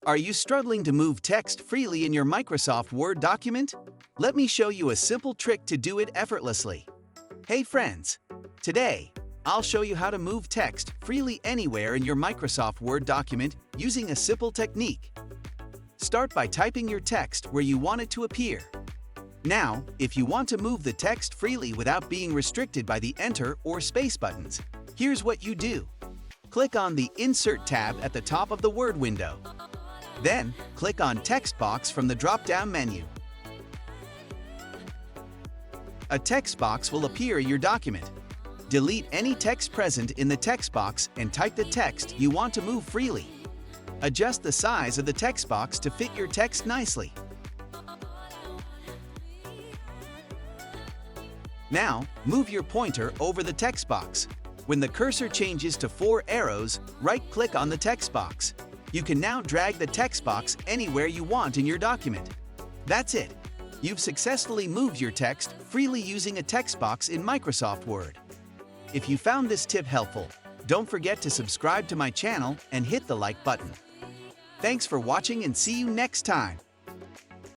Are you struggling to move text freely in your Microsoft Word document? Let me show you a simple trick to do it effortlessly. Hey friends! Today, I'll show you how to move text freely anywhere in your Microsoft Word document using a simple technique. Start by typing your text where you want it to appear. Now, if you want to move the text freely without being restricted by the Enter or Space buttons, here's what you do. Click on the Insert tab at the top of the Word window. Then, click on Text Box from the drop-down menu. A text box will appear in your document. Delete any text present in the text box and type the text you want to move freely. Adjust the size of the text box to fit your text nicely. Now, move your pointer over the text box. When the cursor changes to 4 arrows, right-click on the text box. You can now drag the text box anywhere you want in your document. That's it. You've successfully moved your text freely using a text box in Microsoft Word. If you found this tip helpful, don't forget to subscribe to my channel and hit the like button. Thanks for watching and see you next time.